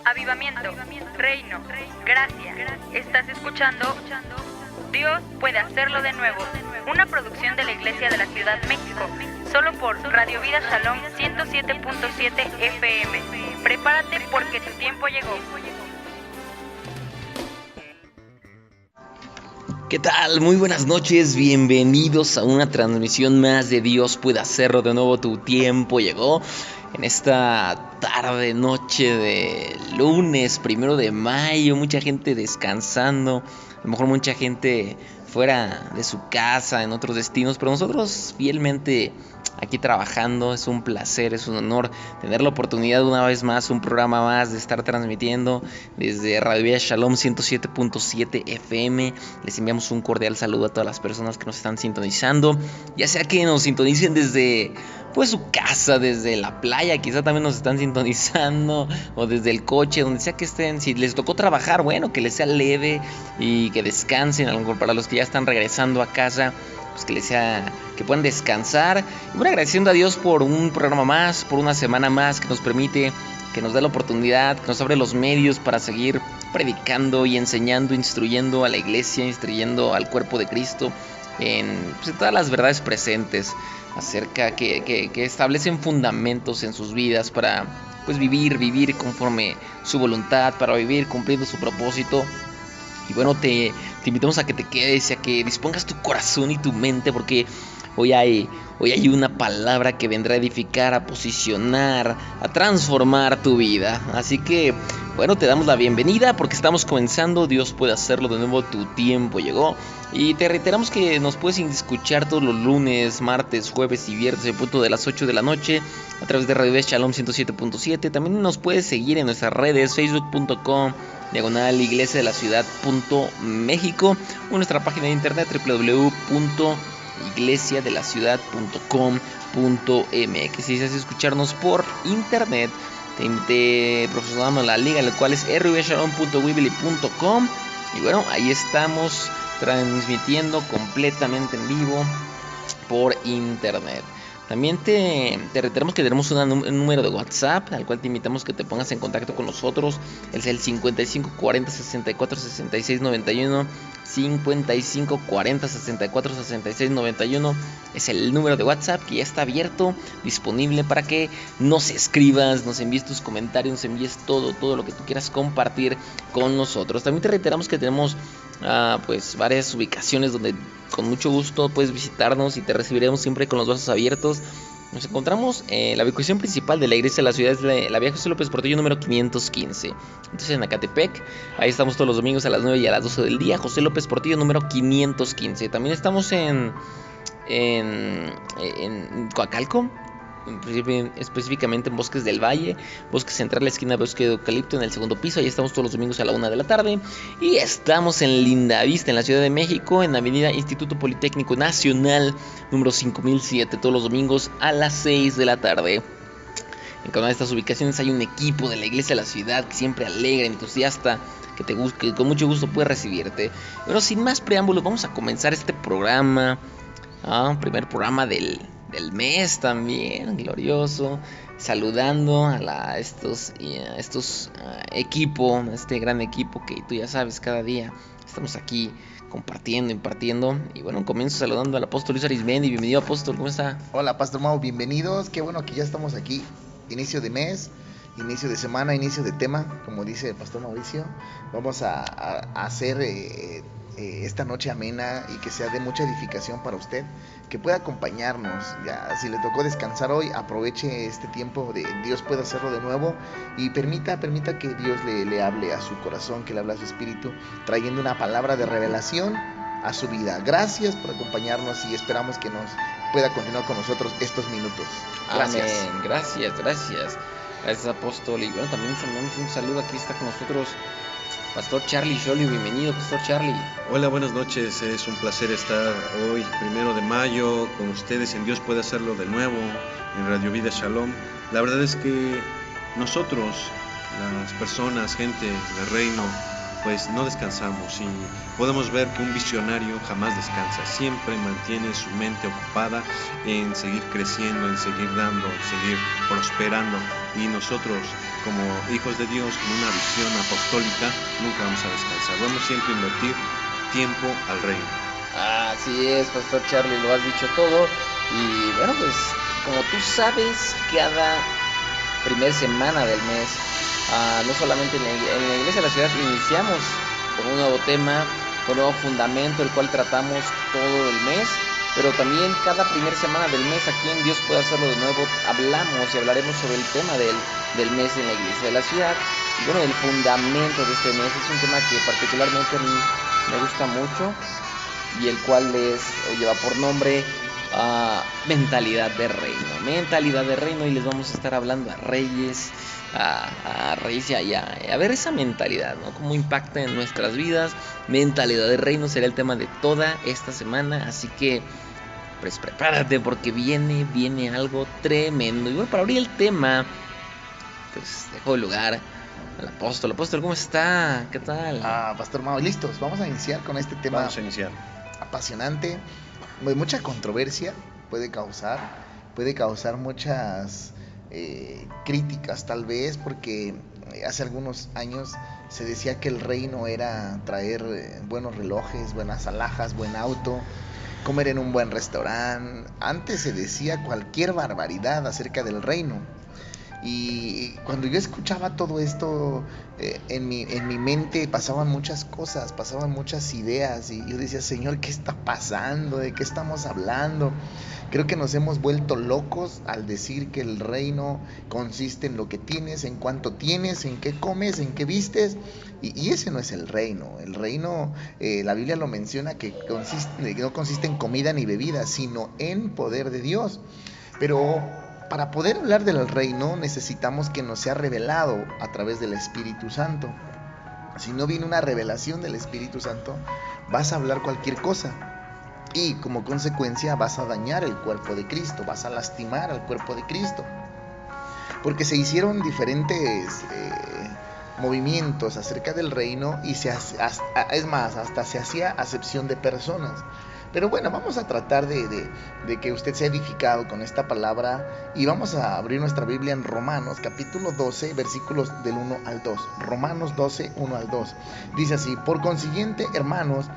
avivamiento, reino, gracia. Estás escuchando Dios puede hacerlo de nuevo, una producción de la Iglesia de la Ciudad México, solo por Radio Vida Shalom 107.7 FM. Prepárate porque tu tiempo llegó. ¿Qué tal? Muy buenas noches, bienvenidos a una transmisión más de Dios puede hacerlo de nuevo, tu tiempo llegó. En esta tarde, noche de lunes, 1 de mayo, mucha gente descansando, a lo mejor mucha gente fuera de su casa, en otros destinos, pero nosotros fielmente aquí trabajando. Es un placer, es un honor tener la oportunidad una vez más, un programa más de estar transmitiendo desde Radio Vida Shalom 107.7 FM. Les enviamos un cordial saludo a todas las personas que nos están sintonizando, ya sea que nos sintonicen desde su casa, desde la playa, quizá también nos están sintonizando, o desde el coche, donde sea que estén. Si les tocó trabajar, bueno, que les sea leve y que descansen. A lo mejor para los que ya están regresando a casa, pues que puedan descansar. Y bueno, agradeciendo a Dios por un programa más, por una semana más que nos permite, que nos da la oportunidad, que nos abre los medios para seguir predicando y enseñando, instruyendo a la iglesia, instruyendo al cuerpo de Cristo en todas las verdades presentes acerca que establecen fundamentos en sus vidas para vivir conforme su voluntad, para vivir cumpliendo su propósito. Y bueno, te invitamos a que te quedes, a que dispongas tu corazón y tu mente, porque hoy hay una palabra que vendrá a edificar, a posicionar, a transformar tu vida. Así que, bueno, te damos la bienvenida porque estamos comenzando. Dios puede hacerlo de nuevo, tu tiempo llegó. Y te reiteramos que nos puedes escuchar todos los lunes, martes, jueves y viernes en punto de las 8 de la noche a través de Radio Vida Shalom 107.7. También nos puedes seguir en nuestras redes, facebook.com/iglesia de la ciudad.méxico, o nuestra página de internet www.iglesiadelaciudad.com.mx. Si deseas escucharnos por internet, te proporcionamos la liga, la cual es rvshalom.weebly.com. Y bueno, ahí estamos transmitiendo completamente en vivo por internet. También te reiteramos que tenemos un número de WhatsApp al cual te invitamos que te pongas en contacto con nosotros. Es el 55 40 64 66 91. 55 40 64 66 91 es el número de WhatsApp que ya está abierto, disponible para que nos escribas, nos envíes tus comentarios, nos envíes todo lo que tú quieras compartir con nosotros. También te reiteramos que tenemos varias ubicaciones donde con mucho gusto puedes visitarnos y te recibiremos siempre con los brazos abiertos. Nos encontramos en la ubicación principal de la iglesia de la ciudad, es la vía José López Portillo número 515. Entonces en Acatepec, ahí estamos todos los domingos a las 9 y a las 12 del día. José López Portillo número 515. También estamos en Coacalco, específicamente en Bosques del Valle, Bosque Central, la esquina de Bosque de Eucalipto, en el segundo piso. Ahí estamos todos los domingos a la 1 de la tarde. Y estamos en Lindavista, en la Ciudad de México, en la avenida Instituto Politécnico Nacional número 5007, todos los domingos a las 6 de la tarde. En cada una de estas ubicaciones hay un equipo de la iglesia de la ciudad que siempre alegra, entusiasta, que con mucho gusto puede recibirte. Pero sin más preámbulos, vamos a comenzar este programa, primer programa del mes también, glorioso, saludando a estos equipo, este gran equipo que tú ya sabes, cada día estamos aquí compartiendo, impartiendo. Y bueno, comienzo saludando al apóstol Luis Arismendi. Bienvenido, apóstol, ¿cómo está? Hola, Pastor Mau, bienvenidos, qué bueno que ya estamos aquí, inicio de mes, inicio de semana, inicio de tema, como dice el Pastor Mauricio. Vamos a hacer esta noche amena y que sea de mucha edificación para usted, que pueda acompañarnos. Ya, si le tocó descansar hoy, aproveche este tiempo de Dios puede hacerlo de nuevo y permita que Dios le hable a su corazón, que le hable a su espíritu, trayendo una palabra de revelación a su vida. Gracias por acompañarnos y esperamos que nos pueda continuar con nosotros estos minutos. Gracias. Amén. Gracias, apóstol. Y bueno, también mandamos un saludo. Aquí está con nosotros Pastor Charlie Sholio. Bienvenido, Pastor Charlie. Hola, buenas noches. Es un placer estar hoy, 1 de mayo, con ustedes en Dios puede hacerlo de nuevo, en Radio Vida Shalom. La verdad es que nosotros, las personas, gente del reino, pues no descansamos, y podemos ver que un visionario jamás descansa, siempre mantiene su mente ocupada en seguir creciendo, en seguir dando, en seguir prosperando, y nosotros como hijos de Dios con una visión apostólica nunca vamos a descansar, vamos siempre a invertir tiempo al reino. Así es, Pastor Charlie, lo has dicho todo. Y bueno, pues como tú sabes, cada primer semana del mes, no solamente en la iglesia de la ciudad iniciamos con un nuevo tema, con un nuevo fundamento, el cual tratamos todo el mes, pero también cada primer semana del mes aquí en Dios Puede Hacerlo de Nuevo hablamos y hablaremos sobre el tema del mes en la iglesia de la ciudad. Y bueno, el fundamento de este mes es un tema que particularmente a mí me gusta mucho, y el cual lleva por nombre mentalidad de reino, y les vamos a estar hablando a reyes, a reyes y a ver esa mentalidad, ¿no? Cómo impacta en nuestras vidas. Mentalidad de reino será el tema de toda esta semana, así que pues prepárate porque viene algo tremendo. Y bueno, para abrir el tema, pues dejo el lugar al apóstol. Apóstol, ¿cómo está? ¿Qué tal? Pastor Mau, listos, vamos a iniciar con este tema. Vamos a iniciar. Apasionante, mucha controversia puede causar muchas críticas tal vez, porque hace algunos años se decía que el reino era traer buenos relojes, buenas alhajas, buen auto, comer en un buen restaurante. Antes se decía cualquier barbaridad acerca del reino. Y cuando yo escuchaba todo esto, en mi mente pasaban muchas cosas, pasaban muchas ideas, y yo decía, Señor, ¿qué está pasando? ¿De qué estamos hablando? Creo que nos hemos vuelto locos al decir que el reino consiste en lo que tienes, en cuánto tienes, en qué comes, en qué vistes, y ese no es el reino. El reino, la Biblia lo menciona, que no consiste en comida ni bebida, sino en poder de Dios. Pero para poder hablar del reino necesitamos que nos sea revelado a través del Espíritu Santo. Si no viene una revelación del Espíritu Santo, vas a hablar cualquier cosa, y como consecuencia vas a dañar el cuerpo de Cristo, vas a lastimar al cuerpo de Cristo, porque se hicieron diferentes movimientos acerca del reino, y es más, hasta se hacía acepción de personas. Pero bueno, vamos a tratar de que usted sea edificado con esta palabra, y vamos a abrir nuestra Biblia en Romanos capítulo 12, versículos del 1 al 2. Romanos 12, 1 al 2. Dice así: por consiguiente, hermanos,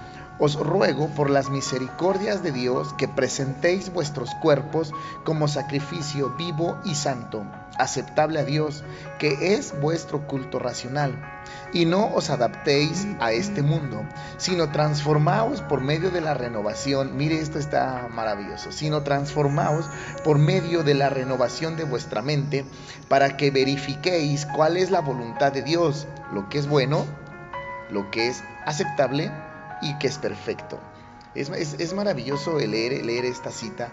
os ruego por las misericordias de Dios que presentéis vuestros cuerpos como sacrificio vivo y santo, aceptable a Dios, que es vuestro culto racional. Y no os adaptéis a este mundo, sino transformaos por medio de la renovación. Mire, esto está maravilloso. Sino transformaos por medio de la renovación de vuestra mente, para que verifiquéis cuál es la voluntad de Dios, lo que es bueno, lo que es aceptable y que es perfecto. Es maravilloso leer esta cita,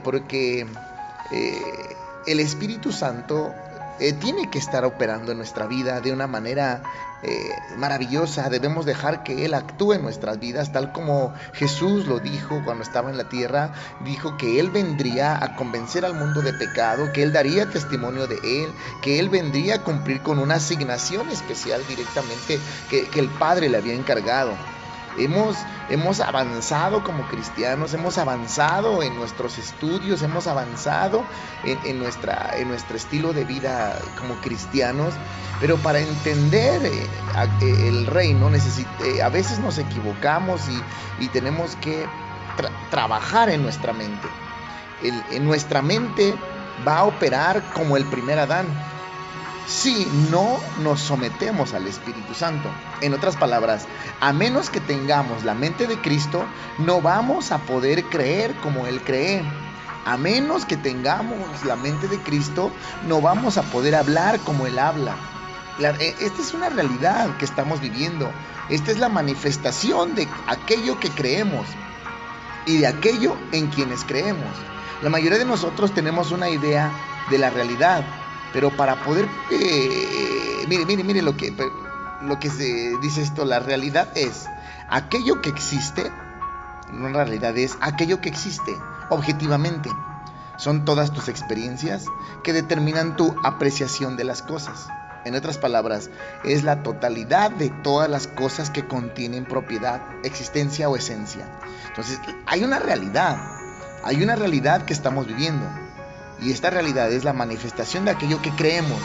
porque el Espíritu Santo tiene que estar operando en nuestra vida de una manera maravillosa. Debemos dejar que Él actúe en nuestras vidas, tal como Jesús lo dijo cuando estaba en la tierra. Dijo que Él vendría a convencer al mundo de pecado, que Él daría testimonio de Él, que Él vendría a cumplir con una asignación especial directamente que el Padre le había encargado. Hemos avanzado como cristianos, hemos avanzado en nuestros estudios, hemos avanzado en nuestro estilo de vida como cristianos, pero para entender el reino a veces nos equivocamos, y tenemos que trabajar en nuestra mente. En nuestra mente va a operar como el primer Adán, si no nos sometemos al Espíritu Santo. En otras palabras, a menos que tengamos la mente de Cristo, no vamos a poder creer como Él cree. A menos que tengamos la mente de Cristo, no vamos a poder hablar como Él habla. Esta es una realidad que estamos viviendo. Esta es la manifestación de aquello que creemos y de aquello en quienes creemos. La mayoría de nosotros tenemos una idea de la realidad, pero para poder, mire lo que se dice esto, la realidad es aquello que existe, no, la realidad es aquello que existe objetivamente. Son todas tus experiencias que determinan tu apreciación de las cosas. En otras palabras, es la totalidad de todas las cosas que contienen propiedad, existencia o esencia. Entonces, hay una realidad que estamos viviendo. Y esta realidad es la manifestación de aquello que creemos,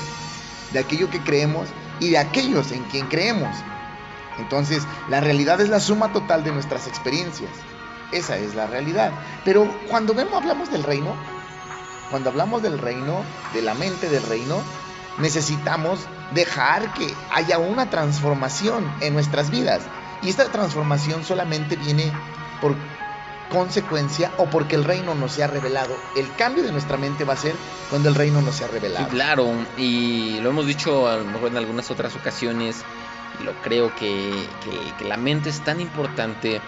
y de aquellos en quien creemos. Entonces, la realidad es la suma total de nuestras experiencias. Esa es la realidad. Pero cuando hablamos del reino, de la mente del reino, necesitamos dejar que haya una transformación en nuestras vidas. Y esta transformación solamente viene por consecuencia o porque el reino nos sea revelado. El cambio de nuestra mente va a ser cuando el reino nos sea revelado. Sí, claro, y lo hemos dicho a lo mejor en algunas otras ocasiones, y lo creo que la mente es tan importante.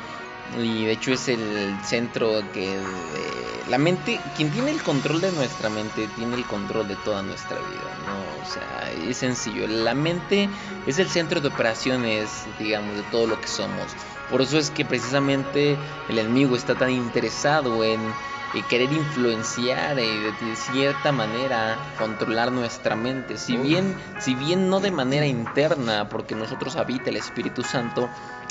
Y de hecho es el centro la mente, quien tiene el control de nuestra mente, tiene el control de toda nuestra vida, ¿no? O sea, es sencillo. La mente es el centro de operaciones, digamos, de todo lo que somos. Por eso es que precisamente el enemigo está tan interesado en querer influenciar y de cierta manera controlar nuestra mente, si bien no de manera interna, porque nosotros habita el Espíritu Santo,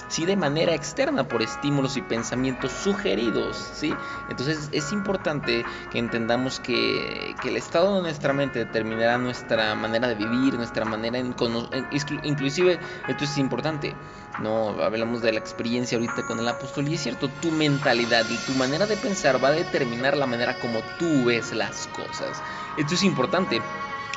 sí de manera externa por estímulos y pensamientos sugeridos, ¿sí? Entonces es importante que entendamos que el estado de nuestra mente determinará nuestra manera de vivir, nuestra manera inclusive esto es importante. No hablamos de la experiencia ahorita con el apóstol, y es cierto, tu mentalidad y tu manera de pensar va a determinar la manera como tú ves las cosas. Esto es importante,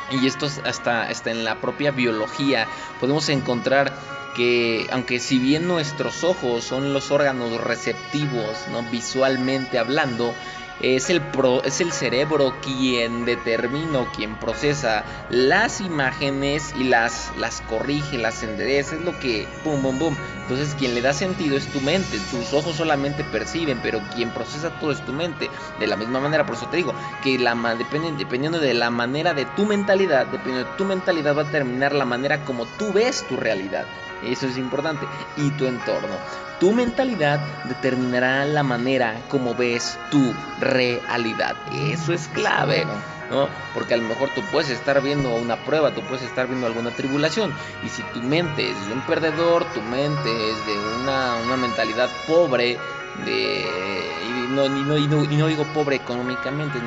y esto hasta en la propia biología podemos encontrar que, aunque si bien nuestros ojos son los órganos receptivos, ¿no?, visualmente hablando, es el cerebro quien determina, quien procesa las imágenes y las corrige, las endereza, es lo que boom. Entonces quien le da sentido es tu mente. Tus ojos solamente perciben, pero quien procesa todo es tu mente. De la misma manera, por eso te digo que dependiendo de la manera de tu mentalidad, va a determinar la manera como tú ves tu realidad. Eso es importante. Y tu entorno. Tu mentalidad determinará la manera como ves tu realidad. Eso es clave, ¿no? Porque a lo mejor tú puedes estar viendo una prueba, tú puedes estar viendo alguna tribulación, y si tu mente es de un perdedor, tu mente es de una mentalidad pobre, y no digo pobre económicamente,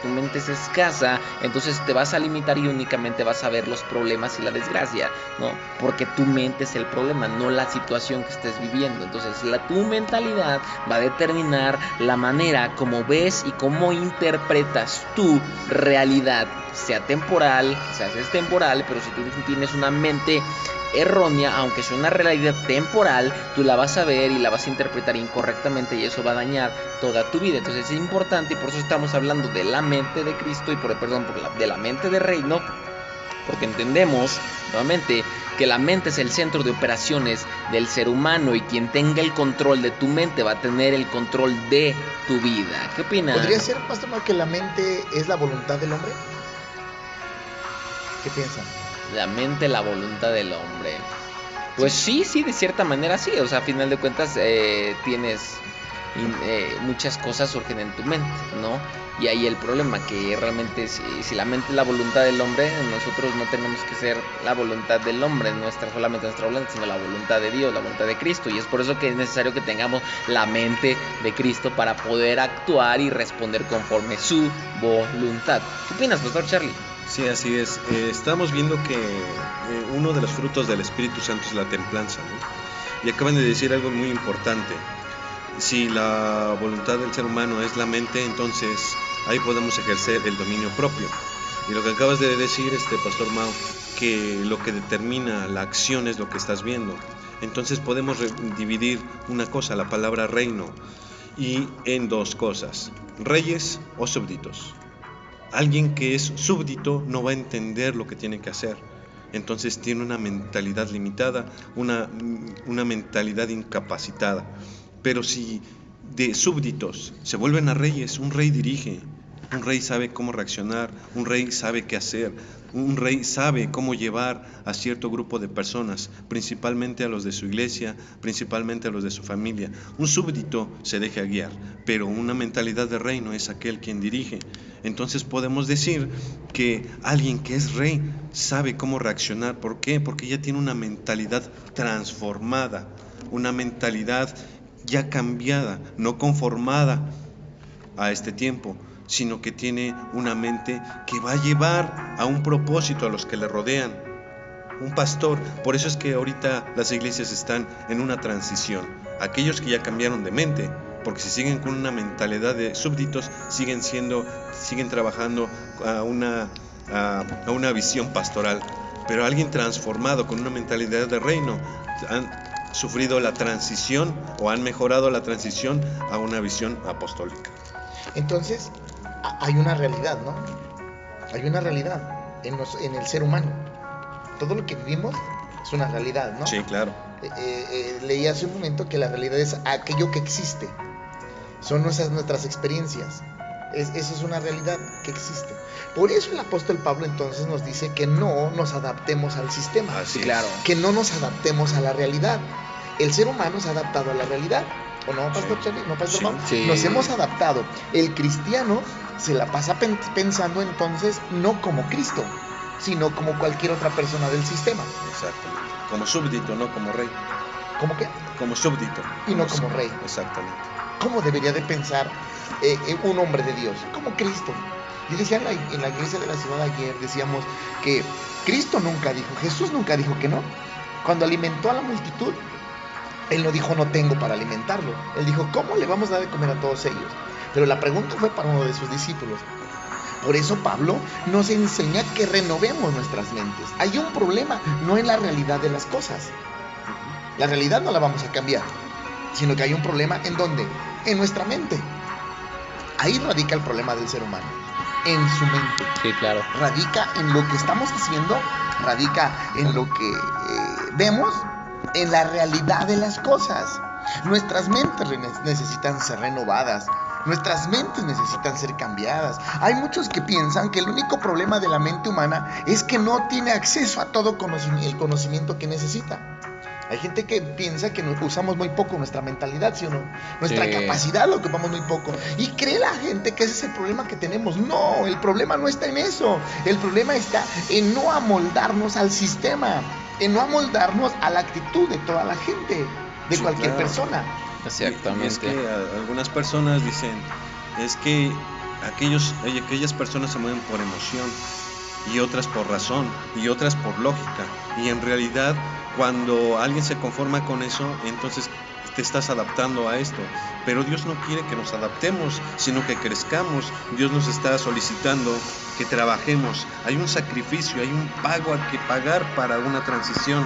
tu mente es escasa, entonces te vas a limitar y únicamente vas a ver los problemas y la desgracia, ¿no? Porque tu mente es el problema, no la situación que estés viviendo. Entonces tu mentalidad va a determinar la manera como ves y cómo interpretas tu realidad, sea temporal, es temporal, pero si tú tienes una mente errónea, aunque sea una realidad temporal, tú la vas a ver y la vas a interpretar incorrectamente, y eso va a dañar toda tu vida. Entonces es importante, y por eso estamos hablando de la mente de Cristo y de la mente de reino, porque entendemos nuevamente que la mente es el centro de operaciones del ser humano, y quien tenga el control de tu mente va a tener el control de tu vida. ¿Qué opinas? ¿Podría ser, Pastor Mau, que la mente es la voluntad del hombre? ¿Qué piensan? La mente, la voluntad del hombre. Pues sí, de cierta manera sí. O sea, a final de cuentas tienes muchas cosas surgen en tu mente, ¿no? Y ahí el problema, que realmente si la mente es la voluntad del hombre, nosotros no tenemos que ser la voluntad del hombre, solamente nuestra voluntad, sino la voluntad de Dios, la voluntad de Cristo. Y es por eso que es necesario que tengamos la mente de Cristo para poder actuar y responder conforme su voluntad. ¿Qué opinas, Pastor Charlie? Sí, así es. Estamos viendo que uno de los frutos del Espíritu Santo es la templanza, ¿no? Y acaban de decir algo muy importante. Si la voluntad del ser humano es la mente, entonces ahí podemos ejercer el dominio propio. Y lo que acabas de decir, Pastor Mau, que lo que determina la acción es lo que estás viendo. Entonces podemos dividir una cosa, la palabra reino, y en dos cosas: reyes o súbditos. Alguien que es súbdito no va a entender lo que tiene que hacer. Entonces tiene una mentalidad limitada, una mentalidad incapacitada. Pero si de súbditos se vuelven a reyes, un rey dirige, un rey sabe cómo reaccionar, un rey sabe qué hacer, un rey sabe cómo llevar a cierto grupo de personas, principalmente a los de su iglesia, principalmente a los de su familia. Un súbdito se deja guiar, pero una mentalidad de reino es aquel quien dirige. Entonces podemos decir que alguien que es rey sabe cómo reaccionar. ¿Por qué? Porque ya tiene una mentalidad transformada, una mentalidad ya cambiada, no conformada a este tiempo, sino que tiene una mente que va a llevar a un propósito a los que le rodean. Un pastor, por eso es que ahorita las iglesias están en una transición. Aquellos que ya cambiaron de mente, porque si siguen con una mentalidad de súbditos, siguen trabajando a una visión pastoral. Pero alguien transformado con una mentalidad de reino han sufrido la transición o han mejorado la transición a una visión apostólica. Entonces, hay una realidad, ¿no? Hay una realidad en el ser humano. Todo lo que vivimos es una realidad, ¿no? Sí, claro. Leí hace un momento que la realidad es aquello que existe. Son nuestras experiencias. Eso es una realidad que existe. Por eso el apóstol Pablo entonces nos dice que no nos adaptemos al sistema. Así claro. Que no nos adaptemos a la realidad. El ser humano se ha adaptado a la realidad. ¿O no, Pastor Charlie? ¿No, Pastor Pablo? Sí. Nos hemos adaptado. El cristiano se la pasa pensando entonces no como Cristo, sino como cualquier otra persona del sistema. Exactamente. Como súbdito, no como rey. ¿Cómo qué? Como súbdito. Y no como rey. Exactamente. ¿Cómo debería de pensar un hombre de Dios? Como Cristo. Yo decía en la iglesia de la ciudad ayer, decíamos que Cristo nunca dijo, Jesús nunca dijo que no. Cuando alimentó a la multitud, Él no dijo no tengo para alimentarlo. Él dijo, ¿cómo le vamos a dar de comer a todos ellos? Pero la pregunta fue para uno de sus discípulos. Por eso Pablo nos enseña que renovemos nuestras mentes. Hay un problema, no en la realidad de las cosas. La realidad no la vamos a cambiar, sino que hay un problema ¿en dónde? En nuestra mente. Ahí radica el problema del ser humano, en su mente. Sí, claro. Radica en lo que estamos haciendo, radica en lo que vemos, en la realidad de las cosas. Nuestras mentes necesitan ser renovadas. Nuestras mentes necesitan ser cambiadas. Hay muchos que piensan que el único problema de la mente humana es que no tiene acceso a todo el conocimiento que necesita. Hay gente que piensa que usamos muy poco nuestra mentalidad, ¿sí o no? Nuestra capacidad lo ocupamos muy poco. Y cree la gente que ese es el problema que tenemos. No, el problema no está en eso. El problema está en no amoldarnos al sistema, en no amoldarnos a la actitud de toda la gente, de cualquier persona. Exactamente. Y es que algunas personas dicen, es que aquellas personas se mueven por emoción, y otras por razón, y otras por lógica. Y en realidad, cuando alguien se conforma con eso, entonces te estás adaptando a esto. Pero Dios no quiere que nos adaptemos, sino que crezcamos. Dios nos está solicitando que trabajemos. Hay un sacrificio, hay un pago a que pagar para una transición,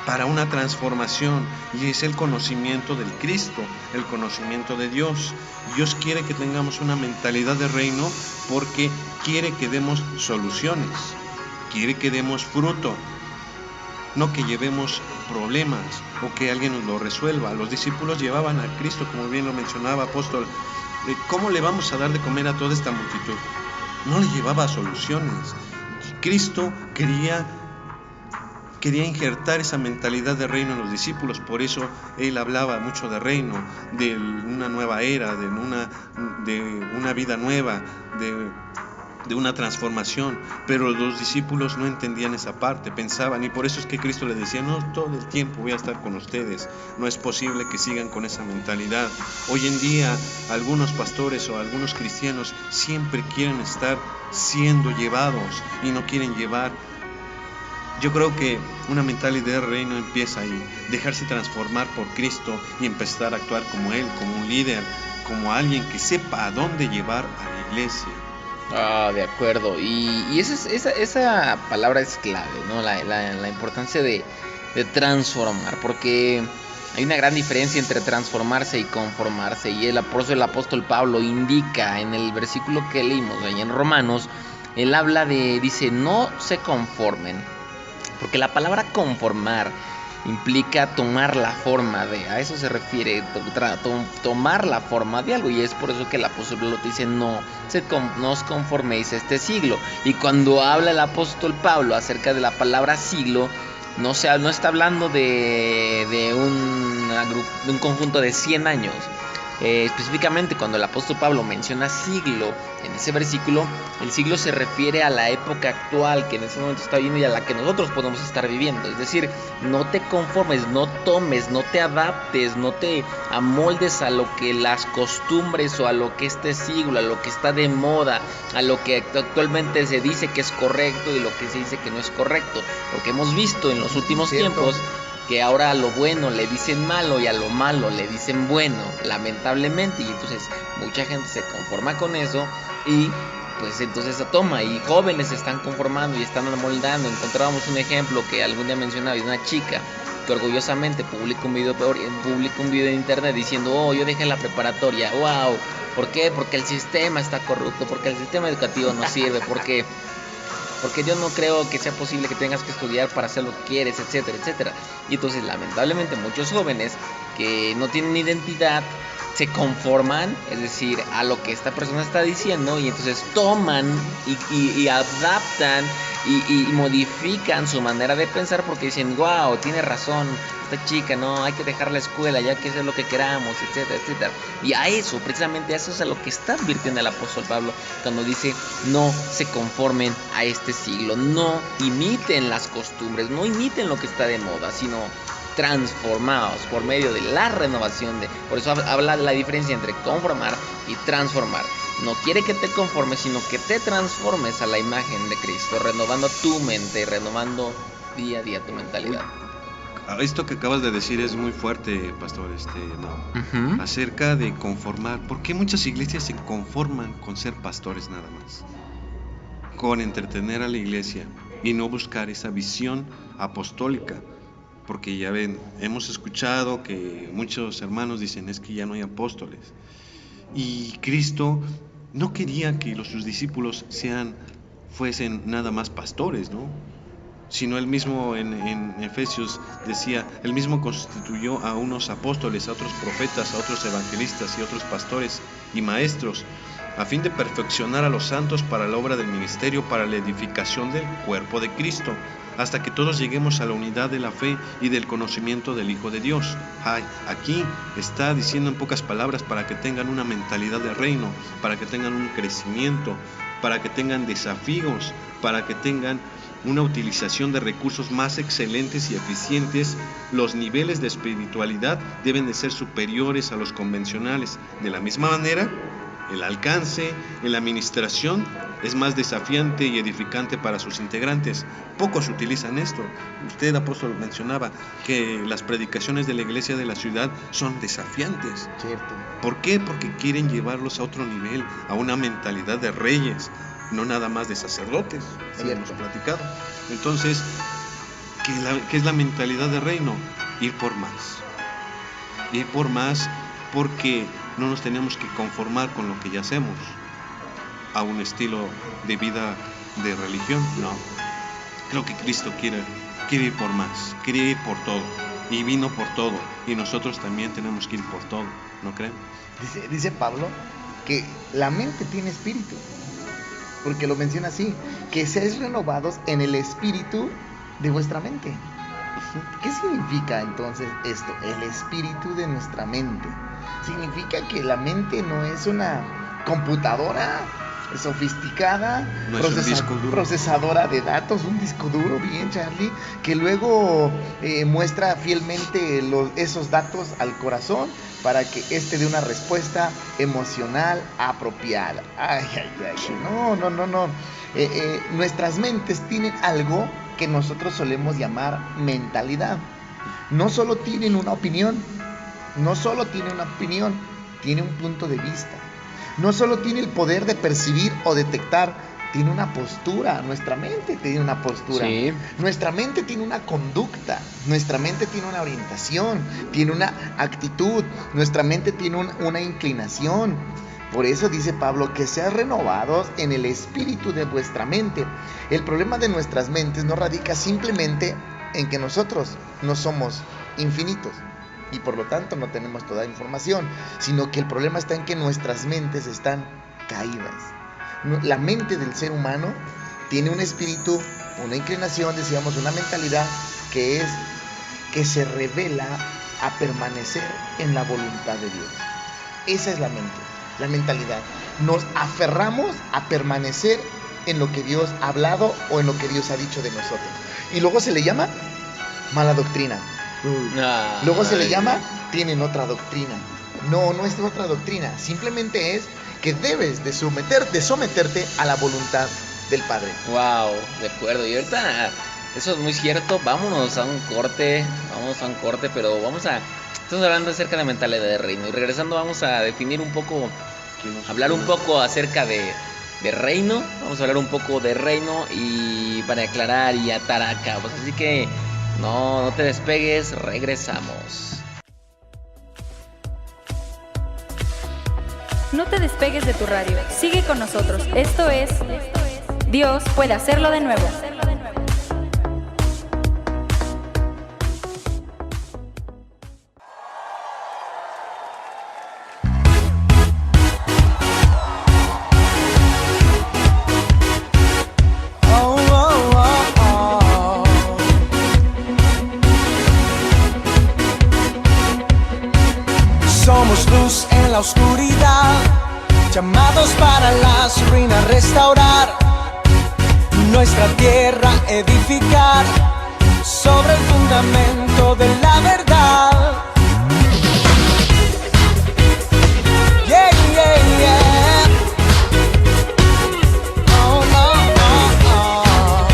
para una transformación, y es el conocimiento del Cristo, el conocimiento de Dios. Dios quiere que tengamos una mentalidad de reino porque quiere que demos soluciones, quiere que demos fruto, no que llevemos problemas o que alguien nos lo resuelva. Los discípulos llevaban a Cristo, como bien lo mencionaba apóstol. ¿Cómo le vamos a dar de comer a toda esta multitud? No le llevaba soluciones. Cristo quería injertar esa mentalidad de reino en los discípulos. Por eso Él hablaba mucho de reino, de una nueva era, de una vida nueva, de una transformación. Pero los discípulos no entendían esa parte, pensaban, y por eso es que Cristo les decía, no todo el tiempo voy a estar con ustedes. No es posible que sigan con esa mentalidad. Hoy en día algunos pastores o algunos cristianos siempre quieren estar siendo llevados y no quieren llevar. Yo creo que una mentalidad de reino empieza ahí, dejarse transformar por Cristo y empezar a actuar como Él, como un líder, como alguien que sepa a dónde llevar a la iglesia. De acuerdo. Y esa palabra es clave, ¿no? La importancia de transformar, porque hay una gran diferencia entre transformarse y conformarse. Y el apóstol Pablo indica en el versículo que leímos ahí en Romanos, él dice, no se conformen. Porque la palabra conformar implica tomar la forma de, a eso se refiere, tomar la forma de algo. Y es por eso que el apóstol Pablo dice, no os conforméis a este siglo. Y cuando habla el apóstol Pablo acerca de la palabra siglo, no está hablando de un conjunto de 100 años. Específicamente cuando el apóstol Pablo menciona siglo en ese versículo, el siglo se refiere a la época actual que en ese momento está viviendo y a la que nosotros podemos estar viviendo. Es decir, no te conformes, no tomes, no te adaptes, no te amoldes a lo que las costumbres o a lo que este siglo, a lo que está de moda, a lo que actualmente se dice que es correcto y lo que se dice que no es correcto, porque hemos visto en los últimos tiempos que ahora a lo bueno le dicen malo y a lo malo le dicen bueno, lamentablemente, y entonces mucha gente se conforma con eso y pues entonces se toma, y jóvenes se están conformando y están amoldando. Encontrábamos un ejemplo que algún día mencionaba de una chica que orgullosamente publica un video en internet diciendo: oh, yo dejé la preparatoria, wow. ¿Por qué? Porque el sistema está corrupto, porque el sistema educativo no sirve, porque yo no creo que sea posible que tengas que estudiar para hacer lo que quieres, etcétera, etcétera. Y entonces lamentablemente muchos jóvenes que no tienen identidad se conforman, es decir, a lo que esta persona está diciendo, y entonces toman y adaptan y modifican su manera de pensar porque dicen: wow, tiene razón esta chica, no, hay que dejar la escuela, ya que hacer lo que queramos, etcétera, etcétera. Y a eso, precisamente a eso es a lo que está advirtiendo el apóstol Pablo cuando dice: no se conformen a este siglo, no imiten las costumbres, no imiten lo que está de moda, sino transformados por medio de la renovación por eso habla de la diferencia entre conformar y transformar. No quiere que te conformes, sino que te transformes a la imagen de Cristo, renovando tu mente, renovando día a día tu mentalidad. Esto que acabas de decir es muy fuerte, pastor, no. Acerca de conformar. ¿Por qué muchas iglesias se conforman con ser pastores nada más? Con entretener a la iglesia y no buscar esa visión apostólica. Porque ya ven, hemos escuchado que muchos hermanos dicen: es que ya no hay apóstoles. Y Cristo no quería que sus discípulos fuesen nada más pastores, ¿no? Sino él mismo en Efesios decía: él mismo constituyó a unos apóstoles, a otros profetas, a otros evangelistas y otros pastores y maestros, a fin de perfeccionar a los santos para la obra del ministerio, para la edificación del cuerpo de Cristo, hasta que todos lleguemos a la unidad de la fe y del conocimiento del Hijo de Dios. Aquí está diciendo en pocas palabras: para que tengan una mentalidad de reino, para que tengan un crecimiento, para que tengan desafíos, para que tengan una utilización de recursos más excelentes y eficientes. Los niveles de espiritualidad deben de ser superiores a los convencionales. De la misma manera, el alcance en la administración es más desafiante y edificante para sus integrantes. Pocos utilizan esto. Usted, apóstol, mencionaba que las predicaciones de la iglesia de la ciudad son desafiantes. Cierto. ¿Por qué? Porque quieren llevarlos a otro nivel, a una mentalidad de reyes, no nada más de sacerdotes. Hemos platicado. Entonces, ¿qué es la mentalidad de reino? Ir por más. Ir por más, porque no nos tenemos que conformar con lo que ya hacemos a un estilo de vida de religión. No, creo que Cristo quiere ir por más, quiere ir por todo, y vino por todo, y nosotros también tenemos que ir por todo, ¿no creen? Dice Pablo que la mente tiene espíritu, porque lo menciona así: que seáis renovados en el espíritu de vuestra mente. ¿Qué significa entonces esto? El espíritu de nuestra mente. Significa que la mente no es una computadora sofisticada, no es un disco duro, procesadora de datos, un disco duro, bien, Charlie, que luego muestra fielmente esos datos al corazón para que éste dé una respuesta emocional apropiada. No. Nuestras mentes tienen algo que nosotros solemos llamar mentalidad. No solo tienen una opinión, tiene un punto de vista. No solo tiene el poder de percibir o detectar, tiene una postura. Nuestra mente tiene una postura. Sí. Nuestra mente tiene una conducta. Nuestra mente tiene una orientación, tiene una actitud. Nuestra mente tiene una inclinación. Por eso dice Pablo que sean renovados en el espíritu de vuestra mente. El problema de nuestras mentes no radica simplemente en que nosotros no somos infinitos y por lo tanto no tenemos toda la información, sino que el problema está en que nuestras mentes están caídas. La mente del ser humano tiene un espíritu, una inclinación, decíamos, una mentalidad que se revela a permanecer en la voluntad de Dios. Esa es la mente, la mentalidad. Nos aferramos a permanecer en lo que Dios ha hablado o en lo que Dios ha dicho de nosotros. Y luego se le llama mala doctrina. Luego se le llama tienen otra doctrina. No es otra doctrina. Simplemente es que debes de someterte a la voluntad del Padre. Wow, de acuerdo. Y ahorita, eso es muy cierto. Vámonos a un corte, pero estamos hablando acerca de la mentalidad de reino. Y regresando vamos a definir un poco, hablar un poco acerca de reino. Vamos a hablar un poco de reino y para aclarar y atar a cabos. Así que no te despegues, regresamos. No te despegues de tu radio. Sigue con nosotros. Esto es Dios puede hacerlo de nuevo. Somos luz en la oscuridad, llamados para las ruinas restaurar, nuestra tierra edificar, sobre el fundamento de la verdad. Yeah, yeah, yeah. Oh, oh, oh, oh.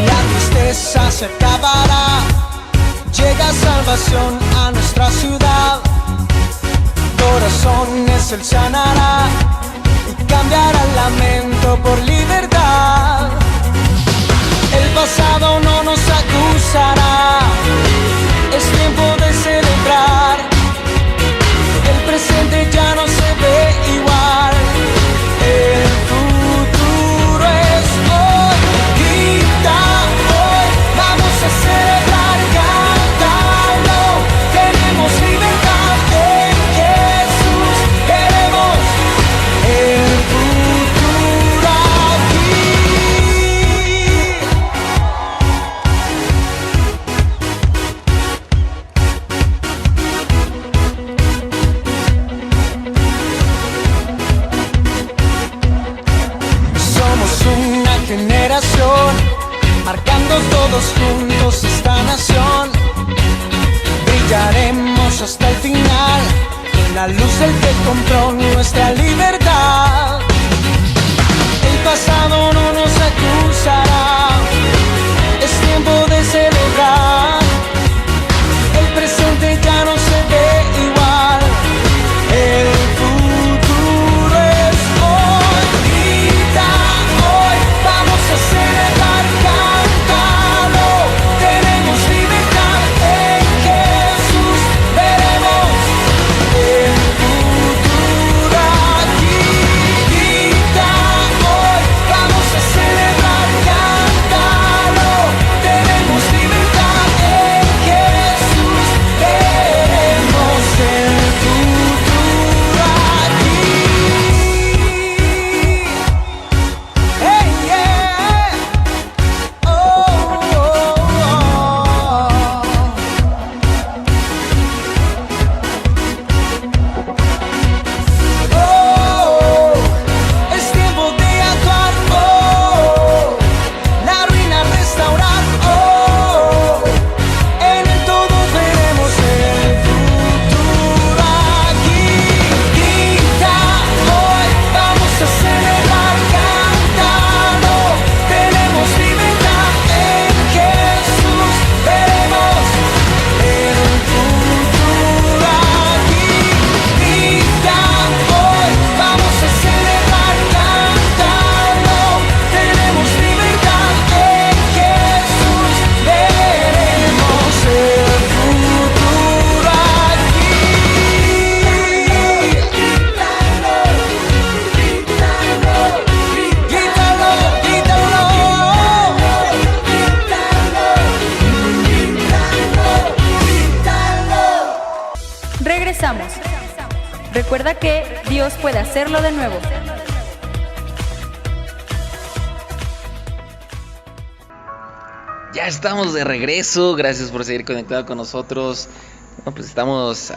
La tristeza se acabará, llega salvación a nuestra ciudad, corazones Él sanará y cambiará el lamento por libertad. El pasado no nos acusará, es tiempo de celebrar, el presente ya no se ve igual, el futuro es hoy. Grita hoy, vamos a celebrar, cántalo, tenemos libertad en Jesús, queremos el futuro aquí. Somos una generación, marcando todos juntos esta nación. Brillaremos hasta el final, en la luz del que compró nuestra libertad. El pasado no nos acusará, es tiempo de celebrar, el presente ya no se ve igual, el futuro es hoy. Grita hoy, vamos a celebrar, cántalo, tenemos libertad en Jesús, veremos el futuro aquí. Grita hoy, vamos a celebrar, cántalo, tenemos libertad en Jesús, veremos el futuro aquí. Hey, yeah. Oh, oh, oh. Oh, es tiempo de actuar. Oh, la ruina restaurar. Oh, en el todo veremos el futuro aquí. Grita hoy, vamos a celebrar, cántalo, tenemos libertad en Jesús, veremos el futuro aquí. Grita hoy, vamos a celebrar, cántalo, tenemos libertad en Jesús, veremos el futuro aquí. Regresamos. Recuerda que Dios puede hacerlo de nuevo. Ya estamos de regreso, gracias por seguir conectado con nosotros. Bueno, pues estamos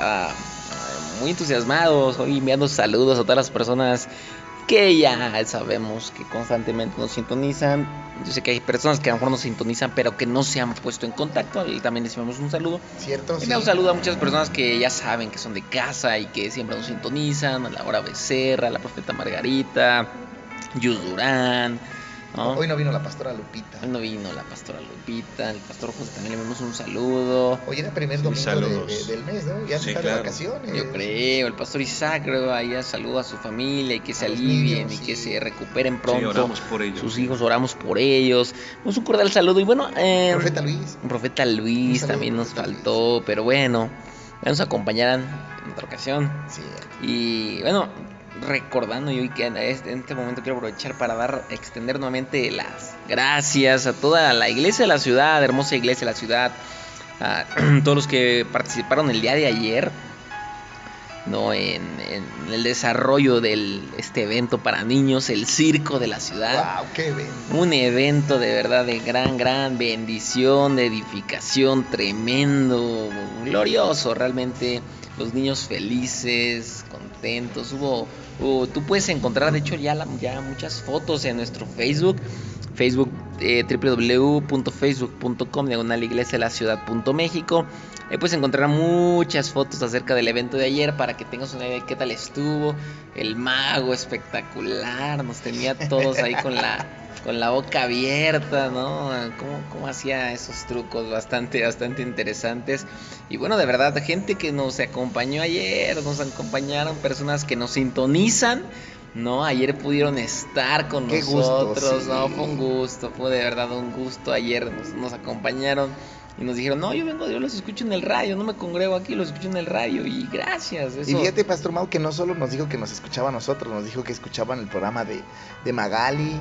muy entusiasmados, hoy enviando saludos a todas las personas que ya sabemos que constantemente nos sintonizan. Yo sé que hay personas que a lo mejor nos sintonizan pero que no se han puesto en contacto, y también les enviamos un saludo. ¿Cierto? Y un saludo a muchas personas que ya saben que son de casa y que siempre nos sintonizan, a Laura Becerra, a la profeta Margarita, Yus Durán, ¿no? Hoy no vino la pastora Lupita. Hoy no vino la pastora Lupita, el pastor José también le enviamos un saludo. Hoy era el primer domingo del mes, ¿no? Ya Sí, están claro. de vacaciones. Yo creo, el pastor Isaac, creo, ahí saluda a su familia y que se A los alivien niños, y que sí. se recuperen Sí, pronto. oramos por ellos. Sus hijos, oramos por ellos. Un cordial saludo. Y bueno, Profeta Luis. un profeta Un Luis saludo, también nos profeta faltó, pero bueno, nos acompañarán en otra ocasión. Sí. Y bueno, recordando, y hoy que en este momento quiero aprovechar para extender nuevamente las gracias a toda la iglesia de la ciudad, hermosa iglesia de la ciudad, a todos los que participaron el día de ayer, ¿no? En el desarrollo de este evento para niños, el circo de la ciudad. Wow, qué bien. Un evento de verdad de gran bendición, de edificación, tremendo, glorioso, realmente los niños felices, contentos. Tú puedes encontrar, de hecho, ya muchas fotos en nuestro Facebook, www.facebook.com/iglesia-de-la-ciudad.mexico. Puedes encontrar muchas fotos acerca del evento de ayer para que tengas una idea de qué tal estuvo. El mago espectacular, nos tenía todos ahí con la boca abierta, ¿no? Cómo hacía esos trucos bastante interesantes. Y bueno, de verdad, gente que nos acompañó ayer, nos acompañaron personas que nos sintonizan, ¿no? Ayer pudieron estar con Qué nosotros, gusto, sí. ¿no? Fue un gusto, fue de verdad un gusto. Ayer nos acompañaron y nos dijeron, no, yo los escucho en el radio, no me congrego aquí, los escucho en el radio. Y gracias, eso. Y fíjate, Pastor Mau, que no solo nos dijo que nos escuchaba a nosotros, nos dijo que escuchaban el programa de Magali,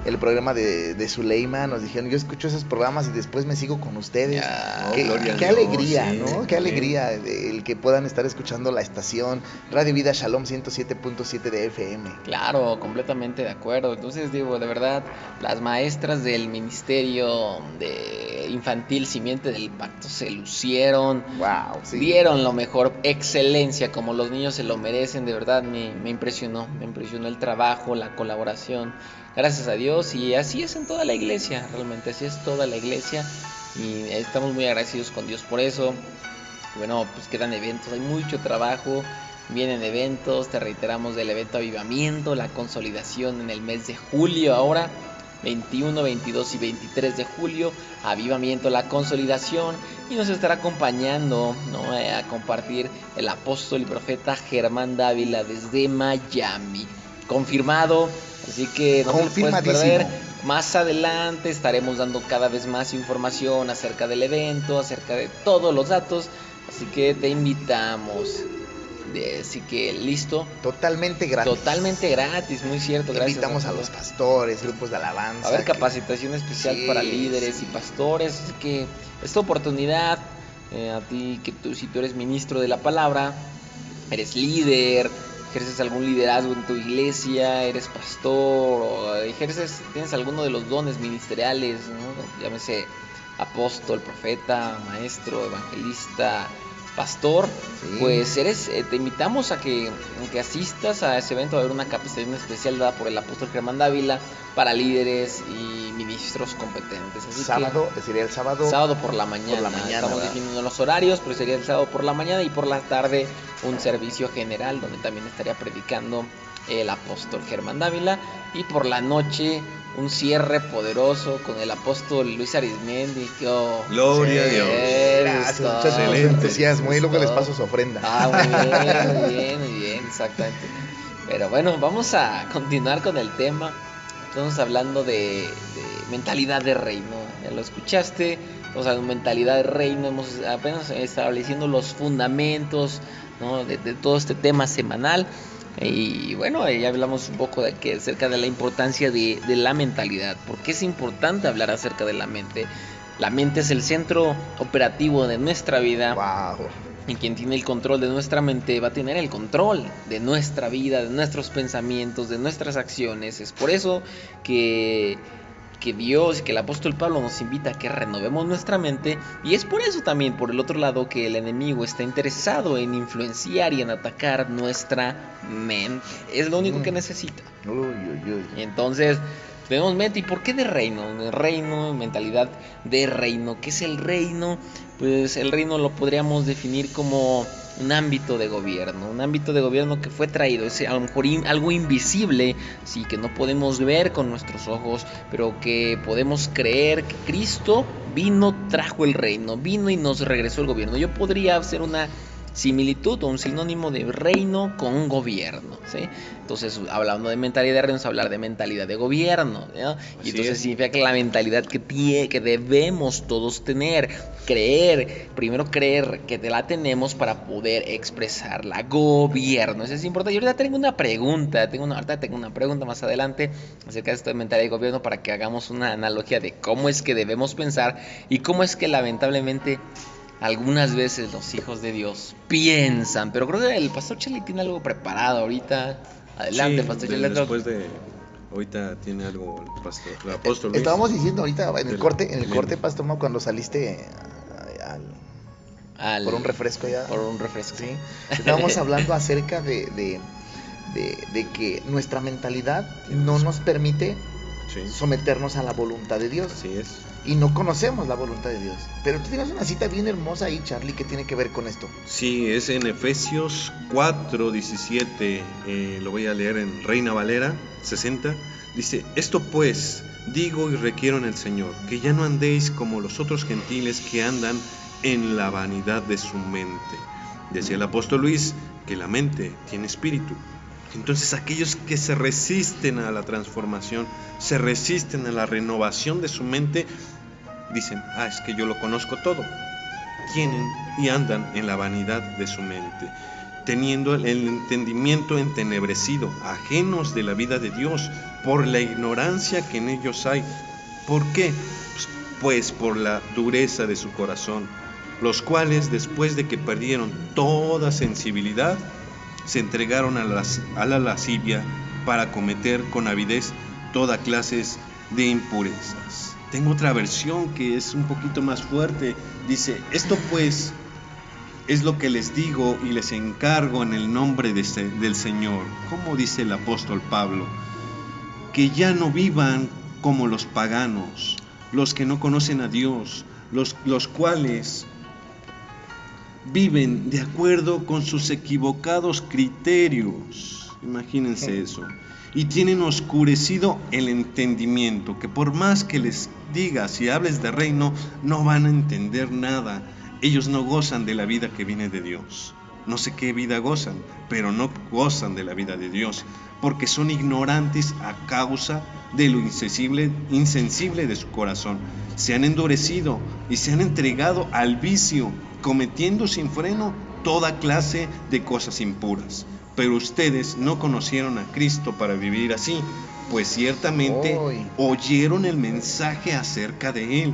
el programa de Zuleima. Nos dijeron, yo escucho esos programas y después me sigo con ustedes. Ya, gloria a Qué Dios, alegría, sí, ¿no? Qué sí. alegría el que puedan estar escuchando la estación Radio Vida Shalom 107.7 de FM. Claro, completamente de acuerdo. Entonces digo, de verdad, las maestras del ministerio de infantil Simiente del Pacto se lucieron, Wow, sí. dieron lo mejor, excelencia, como los niños se lo merecen. De verdad me impresionó el trabajo, la colaboración. Gracias a Dios, y así es en toda la iglesia, realmente así es toda la iglesia, y estamos muy agradecidos con Dios por eso. Bueno, pues quedan eventos, hay mucho trabajo, vienen eventos, te reiteramos del evento Avivamiento, la consolidación en el mes de julio, ahora 21, 22 y 23 de julio, Avivamiento, la consolidación, y nos estará acompañando, ¿no? A compartir el apóstol y profeta Germán Dávila desde Miami, confirmado. Así que no te lo puedes perder. Más adelante estaremos dando cada vez más información acerca del evento, acerca de todos los datos. Así que te invitamos. Así que listo. Totalmente gratis. Totalmente gratis, muy cierto. Gracias. Invitamos a los pastores, grupos de alabanza. Va a haber capacitación especial Sí, para líderes y pastores. Así que esta oportunidad, a ti, si tú eres ministro de la palabra, eres líder, ejerces algún liderazgo en tu iglesia, eres pastor o tienes alguno de los dones ministeriales, ¿no? Llámese apóstol, profeta, maestro, evangelista, pastor, Sí. pues te invitamos a que asistas a ese evento. Va a haber una capacitación especial dada por el apóstol Germán Dávila para líderes y ministros competentes. Así Sería el sábado. sábado por la mañana. Estamos ¿verdad? definiendo los horarios, pero sería el sábado por la mañana, y por la tarde un servicio general donde también estaría predicando el apóstol Germán Dávila, y por la noche un cierre poderoso con el apóstol Luis Arizmendi. Gloria a Dios. Gracias, muchachos, por su Excelente. entusiasmo. Y luego les paso su ofrenda. Muy bien, exactamente. Pero bueno, vamos a continuar con el tema. Estamos hablando de mentalidad de reino. Ya lo escuchaste. Estamos hablando de mentalidad de reino. Hemos apenas estableciendo los fundamentos, ¿no? de todo este tema semanal. Y bueno, ya hablamos un poco acerca de la importancia de la mentalidad. ¿Por qué es importante hablar acerca de la mente? La mente es el centro operativo de nuestra vida. Wow. Y quien tiene el control de nuestra mente va a tener el control de nuestra vida, de nuestros pensamientos, de nuestras acciones. Es por eso que que Dios, que el apóstol Pablo nos invita a que renovemos nuestra mente, y es por eso también, por el otro lado, que el enemigo está interesado en influenciar y en atacar nuestra mente. Es lo único que necesita. Y entonces tenemos mente. ¿Y por qué de reino? De reino, mentalidad de reino. ¿Qué es el reino? Pues el reino lo podríamos definir como un ámbito de gobierno. Un ámbito de gobierno que fue traído. Es a lo mejor algo invisible, sí, que no podemos ver con nuestros ojos, pero que podemos creer que Cristo vino, trajo el reino, vino y nos regresó el gobierno. Yo podría hacer una similitud o un sinónimo de reino con gobierno, ¿sí? Entonces, hablando de mentalidad de reino, vamos a hablar de mentalidad de gobierno, ¿no? Y entonces significa que la mentalidad que debemos todos tener, primero creer que la tenemos para poder expresarla. Gobierno, eso es importante. Y ahorita tengo una pregunta, más adelante acerca de esto de mentalidad de gobierno, para que hagamos una analogía de cómo es que debemos pensar y cómo es que lamentablemente algunas veces los hijos de Dios piensan. Pero creo que el pastor Charlie tiene algo preparado ahorita. Adelante, sí, pastor Charlie. Después de... Ahorita tiene algo el apóstol Luis. Estábamos diciendo ahorita en el corte, pastor, ¿no? Cuando saliste por un refresco ya. Por un refresco. Sí. Estábamos hablando acerca de que nuestra mentalidad no nos permite someternos a la voluntad de Dios. Así es. Y no conocemos la voluntad de Dios. Pero tú tienes una cita bien hermosa ahí, Charlie, que tiene que ver con esto. Sí, es en Efesios 4:17. Lo voy a leer en Reina Valera 60. Dice: esto pues digo y requiero en el Señor, que ya no andéis como los otros gentiles que andan en la vanidad de su mente. Decía el apóstol Luis que la mente tiene espíritu. Entonces aquellos que se resisten a la transformación, se resisten a la renovación de su mente, dicen: es que yo lo conozco todo. Tienen y andan en la vanidad de su mente, teniendo el entendimiento entenebrecido, ajenos de la vida de Dios, por la ignorancia que en ellos hay. ¿Por qué? Pues por la dureza de su corazón, los cuales, después de que perdieron toda sensibilidad, se entregaron a la lascivia para cometer con avidez toda clase de impurezas. Tengo otra versión que es un poquito más fuerte. Dice: esto pues es lo que les digo y les encargo en el nombre del Señor. Como dice el apóstol Pablo, que ya no vivan como los paganos, los que no conocen a Dios, los cuales viven de acuerdo con sus equivocados criterios. Imagínense eso. Y tienen oscurecido el entendimiento, que por más que les digas y hables de reino, no van a entender nada. Ellos no gozan de la vida que viene de Dios. No sé qué vida gozan, pero no gozan de la vida de Dios, porque son ignorantes a causa de lo insensible de su corazón. Se han endurecido y se han entregado al vicio, cometiendo sin freno toda clase de cosas impuras. Pero ustedes no conocieron a Cristo para vivir así, pues ciertamente oyeron el mensaje acerca de Él.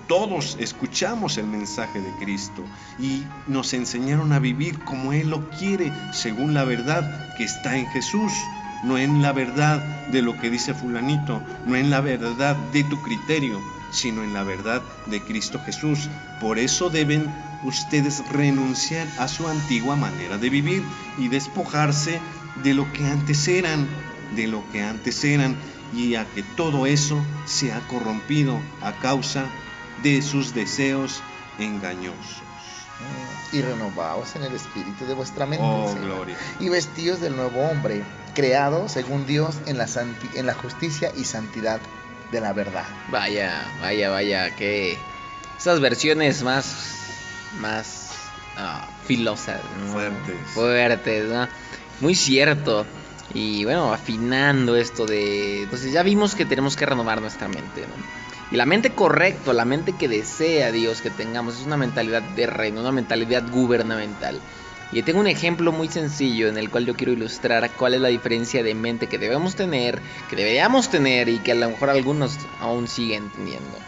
Todos escuchamos el mensaje de Cristo y nos enseñaron a vivir como Él lo quiere, según la verdad que está en Jesús, no en la verdad de lo que dice fulanito, no en la verdad de tu criterio, sino en la verdad de Cristo Jesús. Por eso deben ustedes renunciar a su antigua manera de vivir y despojarse de lo que antes eran, y a que todo eso se ha corrompido a causa de sus deseos engañosos. Y renovaos en el espíritu de vuestra mente, gloria. Y vestidos del nuevo hombre, creado según Dios en la justicia y santidad de la verdad. Vaya, que esas versiones más filosas, ¿no? Fuertes, ¿no? Muy cierto. Y bueno, afinando esto de... Entonces ya vimos que tenemos que renovar nuestra mente, ¿no? Y la mente correcta, la mente que desea Dios que tengamos, es una mentalidad de reino, una mentalidad gubernamental. Y tengo un ejemplo muy sencillo en el cual yo quiero ilustrar cuál es la diferencia de mente que debemos tener, que deberíamos tener y que a lo mejor algunos aún siguen teniendo.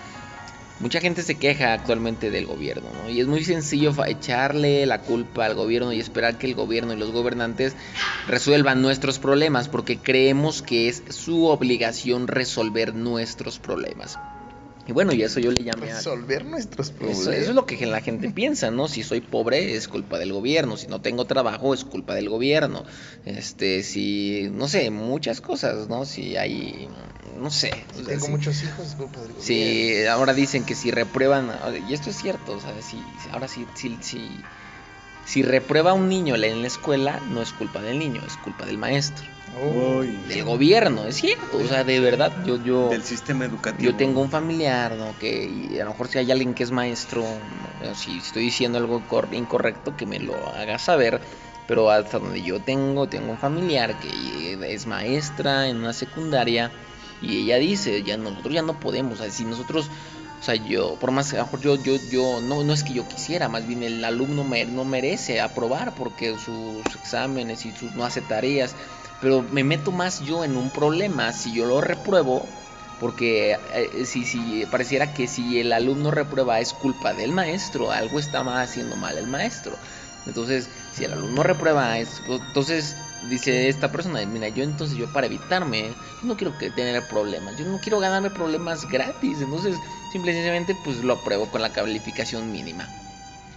Mucha gente se queja actualmente del gobierno, ¿no? Y es muy sencillo echarle la culpa al gobierno y esperar que el gobierno y los gobernantes resuelvan nuestros problemas, porque creemos que es su obligación resolver nuestros problemas. Y bueno, y eso yo le llamé a... Resolver nuestros problemas. Eso es lo que la gente piensa, ¿no? Si soy pobre es culpa del gobierno, si no tengo trabajo es culpa del gobierno, si, no sé, muchas cosas, ¿no? Si hay, no sé. Si tengo muchos hijos es culpa del gobierno. Sí, ahora dicen que si reprueban, y esto es cierto, o sea, si reprueba un niño en la escuela, no es culpa del niño, es culpa del maestro. Del gobierno, es cierto, o sea, de verdad, yo del sistema educativo. Yo tengo un familiar, ¿no? Y a lo mejor si hay alguien que es maestro, ¿no? Si estoy diciendo algo incorrecto, que me lo haga saber, pero hasta donde yo tengo un familiar que es maestra en una secundaria, y ella dice, nosotros ya no podemos, o sea, si nosotros... O sea, yo, por más, a lo mejor yo no es que yo quisiera, más bien el alumno no merece aprobar porque sus exámenes y no hace tareas, pero me meto más yo en un problema si yo lo repruebo, porque si pareciera que si el alumno reprueba es culpa del maestro, algo está haciendo mal el maestro. Entonces, si el alumno reprueba, entonces dice esta persona, mira, yo para evitarme, yo no quiero tener problemas, yo no quiero ganarme problemas gratis, entonces simplemente pues lo apruebo con la calificación mínima.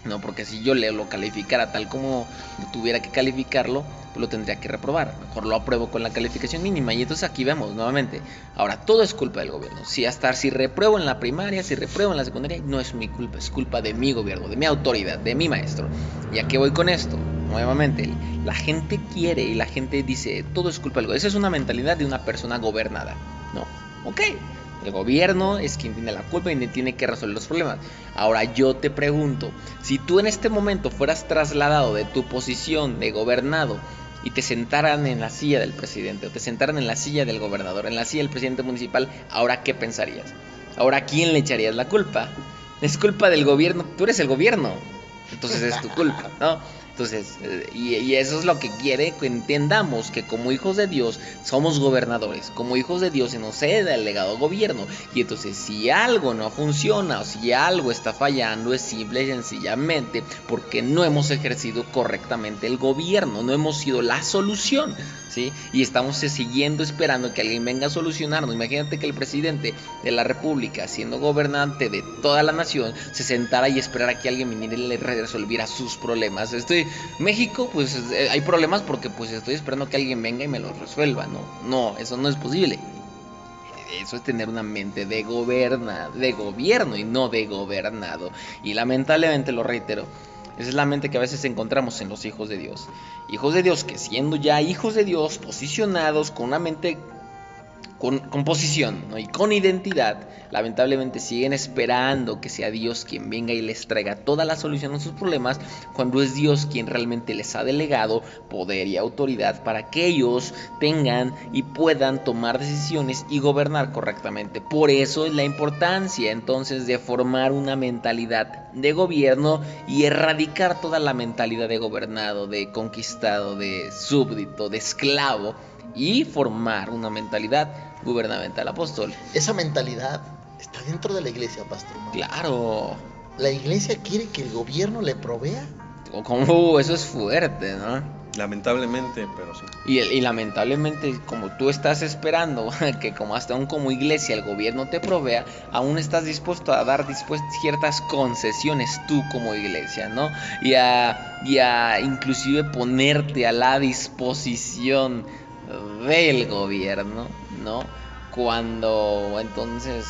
No, porque si yo lo calificara tal como tuviera que calificarlo, pues lo tendría que reprobar. Mejor lo apruebo con la calificación mínima. Y entonces aquí vemos nuevamente. Ahora, todo es culpa del gobierno. Si repruebo en la primaria, si repruebo en la secundaria, no es mi culpa, es culpa de mi gobierno, de mi autoridad, de mi maestro. ¿Y a qué voy con esto? Nuevamente, la gente quiere y la gente dice, todo es culpa del gobierno. Esa es una mentalidad de una persona gobernada. No, ok. El gobierno es quien tiene la culpa y tiene que resolver los problemas. Ahora yo te pregunto, si tú en este momento fueras trasladado de tu posición de gobernado y te sentaran en la silla del presidente, o te sentaran en la silla del gobernador, en la silla del presidente municipal, ¿ahora qué pensarías? ¿Ahora a quién le echarías la culpa? Es culpa del gobierno, tú eres el gobierno, entonces es tu culpa, ¿no? Entonces, y eso es lo que quiere que entendamos, que como hijos de Dios somos gobernadores, como hijos de Dios se nos hereda el legado gobierno, y entonces si algo no funciona o si algo está fallando es simple y sencillamente porque no hemos ejercido correctamente el gobierno, no hemos sido la solución, ¿sí? Y estamos siguiendo esperando que alguien venga a solucionarnos. Imagínate que el presidente de la república, siendo gobernante de toda la nación, se sentara y esperara que alguien viniera y le resolviera sus problemas. México, pues hay problemas porque pues estoy esperando que alguien venga y me los resuelva, no, eso no es posible. Eso es tener una mente de gobierno y no de gobernado. Y lamentablemente, lo reitero, esa es la mente que a veces encontramos en los hijos de Dios. Hijos de Dios que siendo ya hijos de Dios, posicionados con una mente con posición, ¿no? Y con identidad, lamentablemente siguen esperando que sea Dios quien venga y les traiga toda la solución a sus problemas, cuando es Dios quien realmente les ha delegado poder y autoridad para que ellos tengan y puedan tomar decisiones y gobernar correctamente. Por eso es la importancia entonces de formar una mentalidad de gobierno y erradicar toda la mentalidad de gobernado, de conquistado, de súbdito, de esclavo, y formar una mentalidad gubernamental, apóstol. Esa mentalidad está dentro de la iglesia, pastor. Claro. ¿La iglesia quiere que el gobierno le provea? Eso es fuerte, ¿no? Lamentablemente, pero sí. Y lamentablemente, como tú estás esperando que como iglesia el gobierno te provea, aún estás dispuesto a dar ciertas concesiones tú como iglesia, ¿no? Y a inclusive ponerte a la disposición del gobierno, ¿no? Cuando entonces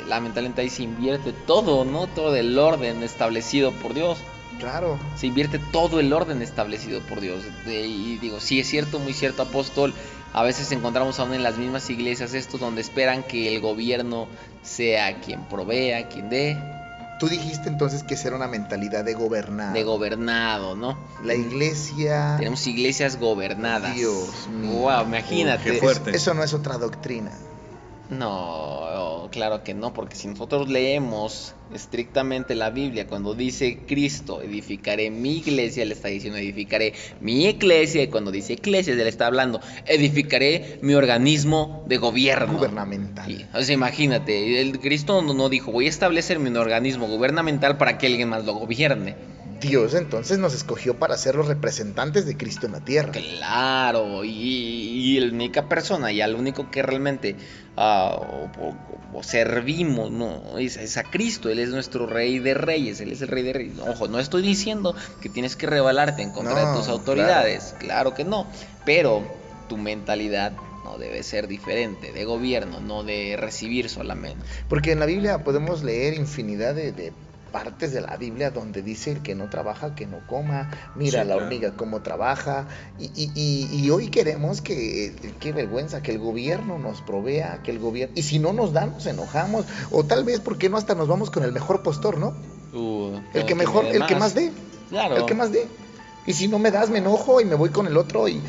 lamentablemente ahí se invierte todo, ¿no? Todo el orden establecido por Dios. Claro. Se invierte todo el orden establecido por Dios. Y digo, sí es cierto, muy cierto, apóstol. A veces encontramos aún en las mismas iglesias esto donde esperan que el gobierno sea quien provea, quien dé. Tú dijiste entonces que esa era una mentalidad de gobernado. De gobernado, ¿no? La iglesia... Tenemos iglesias gobernadas. Dios mío. Wow, imagínate. Qué fuerte. Eso no es otra doctrina. No, claro que no, porque si nosotros leemos estrictamente la Biblia, cuando dice Cristo, edificaré mi iglesia, le está diciendo edificaré mi iglesia, y cuando dice iglesia, le está hablando, edificaré mi organismo de gobierno. Gubernamental. Sí, o sea, imagínate, el Cristo no dijo, voy a establecer mi organismo gubernamental para que alguien más lo gobierne. Dios entonces nos escogió para ser los representantes de Cristo en la tierra. Claro, y la única persona, y al único que realmente servimos, no, es a Cristo. Él es nuestro Rey de Reyes, Él es el Rey de Reyes. Ojo, no estoy diciendo que tienes que rebelarte en contra de tus autoridades, claro que no, pero tu mentalidad no debe ser diferente, de gobierno, no de recibir solamente. Porque en la Biblia podemos leer infinidad de partes de la Biblia donde dice el que no trabaja, que no coma. Mira, sí, la hormiga cómo trabaja. Y hoy queremos qué vergüenza, que el gobierno nos provea, que el gobierno... Y si no nos dan, nos enojamos. O tal vez, ¿por qué no hasta nos vamos con el mejor postor, no? El que mejor, el que más dé. Claro. El que más dé. Y si no me das, me enojo y me voy con el otro y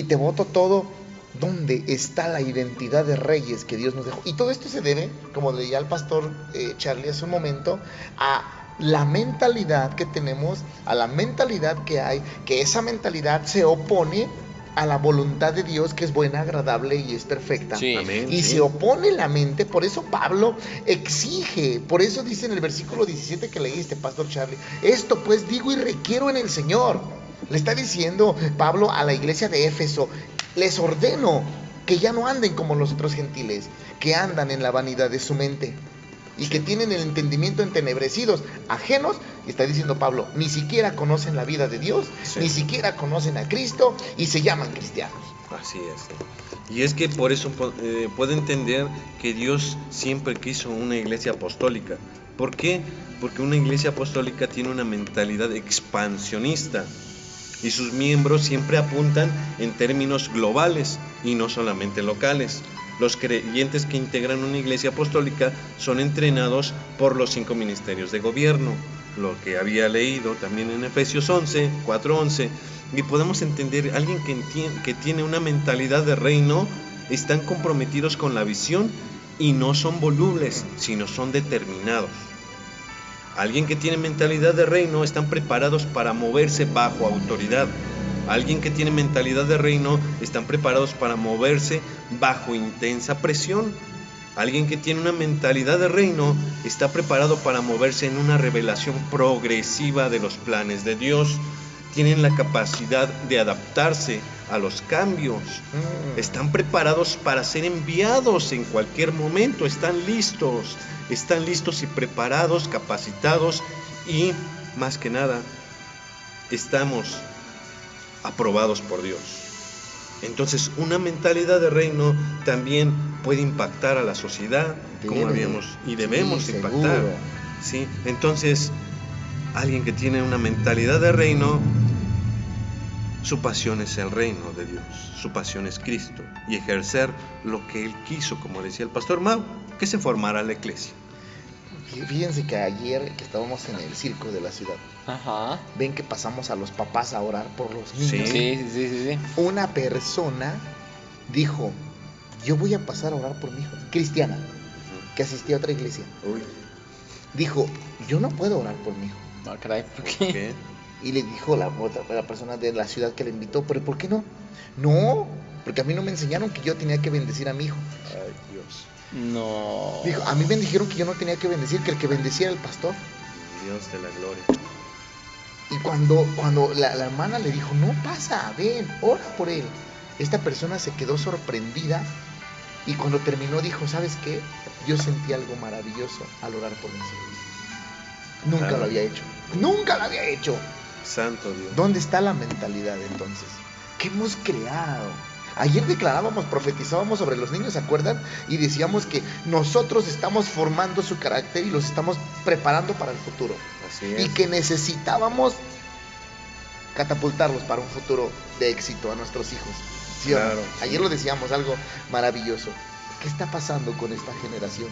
te boto todo. ¿Dónde está la identidad de reyes que Dios nos dejó? Y todo esto se debe, como leía el pastor Charlie hace un momento, a la mentalidad que tenemos, a la mentalidad que hay, que esa mentalidad se opone a la voluntad de Dios, que es buena, agradable y es perfecta. Sí. Amén, Y sí. se opone la mente, por eso Pablo exige, por eso dice en el versículo 17 que leíste, pastor Charlie, esto pues digo y requiero en el Señor. Le está diciendo Pablo a la iglesia de Éfeso, les ordeno que ya no anden como los otros gentiles, que andan en la vanidad de su mente y que tienen el entendimiento entenebrecidos, ajenos, y está diciendo Pablo, ni siquiera conocen la vida de Dios, Sí. ni siquiera conocen a Cristo y se llaman cristianos. Así es. Y es que por eso puede entender que Dios siempre quiso una iglesia apostólica. ¿Por qué? Porque una iglesia apostólica tiene una mentalidad expansionista y sus miembros siempre apuntan en términos globales y no solamente locales. Los creyentes que integran una iglesia apostólica son entrenados por los 5 ministerios de gobierno, lo que había leído también en Efesios 11, 4:11, y podemos entender, alguien que tiene una mentalidad de reino, están comprometidos con la visión y no son volubles, sino son determinados. Alguien que tiene mentalidad de reino están preparados para moverse bajo autoridad. Alguien que tiene mentalidad de reino están preparados para moverse bajo intensa presión. Alguien que tiene una mentalidad de reino está preparado para moverse en una revelación progresiva de los planes de Dios. Tienen la capacidad de adaptarse a los cambios. Están preparados para ser enviados en cualquier momento. Están listos y preparados, capacitados y, más que nada, estamos aprobados por Dios. Entonces, una mentalidad de reino también puede impactar a la sociedad, como debemos sí, impactar. seguro. ¿Sí? Entonces, alguien que tiene una mentalidad de reino, su pasión es el reino de Dios, su pasión es Cristo y ejercer lo que Él quiso, como decía el pastor Mau, que se formara la iglesia. Fíjense que ayer que estábamos en el circo de la ciudad, Ajá. ven que pasamos a los papás a orar por los niños. Sí. Una persona dijo, yo voy a pasar a orar por mi hijo, cristiana, que asistía a otra iglesia. Uy, Dijo, yo no puedo orar por mi hijo. No, caray, ¿por ¿por qué? qué? Y le dijo la persona de la ciudad que le invitó, pero ¿por qué no? No, porque a mí no me enseñaron que yo tenía que bendecir a mi hijo. Ay, Dios. No. Dijo, a mí me dijeron que yo no tenía que bendecir, que el que bendecía era el pastor. Dios de la gloria. Y cuando la hermana le dijo, no pasa, ven, ora por él. Esta persona se quedó sorprendida y cuando terminó dijo, ¿sabes qué? Yo sentí algo maravilloso al orar por mis hijos. Nunca Claro. lo había hecho. Nunca lo había hecho. Santo Dios. ¿Dónde está la mentalidad entonces? ¿Qué hemos creado? Ayer declarábamos, profetizábamos sobre los niños, ¿se acuerdan? Y decíamos que nosotros estamos formando su carácter y los estamos preparando para el futuro. Así Y es. que necesitábamos catapultarlos para un futuro de éxito a nuestros hijos. ¿Sí o no? Claro, sí. Ayer lo decíamos, algo maravilloso. ¿Qué está pasando con esta generación?